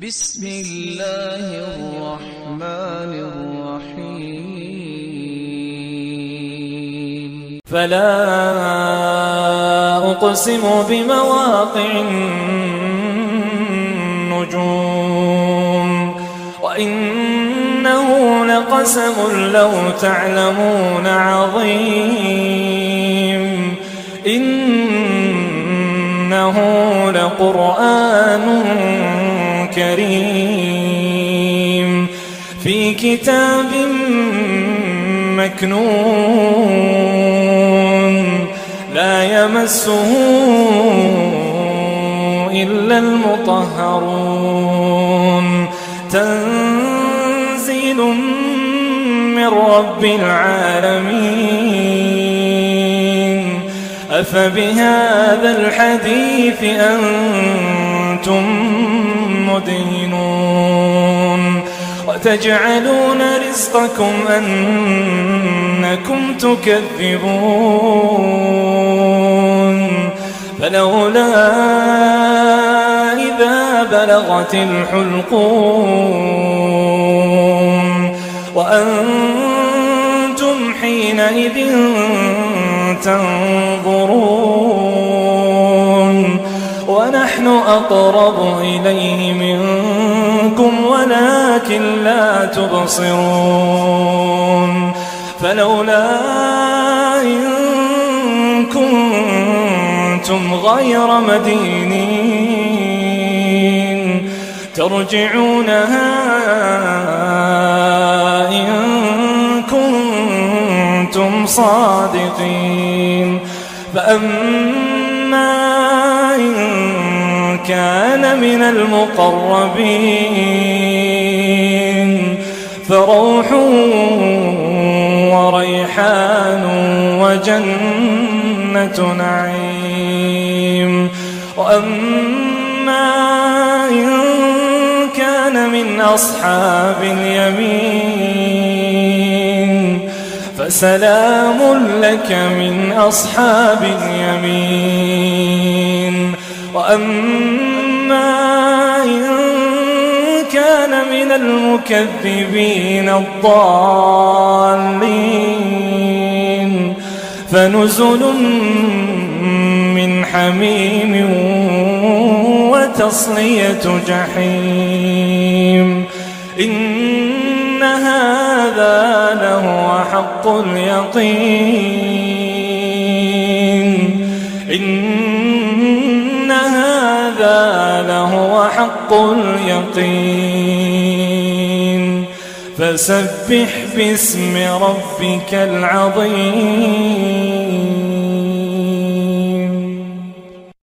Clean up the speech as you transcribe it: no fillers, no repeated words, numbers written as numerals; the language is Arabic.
بسم الله الرحمن الرحيم. فلا أقسم بمواقع النجوم وإنه لقسم لو تعلمون عظيم إنه لقرآن كريم في كتاب مكنون لا يمسه إلا المطهرون تنزيل من رب العالمين أفبهذا الحديث أنتم مدهنون وتجعلون رزقكم أنكم تكذبون فلولا إذا بلغت الحلقوم وأنتم حينئذ تنظرون ونحن أقرب إليه منكم ولكن لا تبصرون فلولا إن كنتم غير مدينين ترجعونها إن كنتم صادقين فأما إن كان من المقربين فروح وريحان وجنة نعيم وأما إن كان من أصحاب اليمين فسلام لك من أصحاب اليمين وأما إن كان من المكذبين الضالين فنزل من حميم وتصلية جحيم إن هذا لهو حق اليقين إن هذا لهو حق اليقين فسبح باسم ربك العظيم.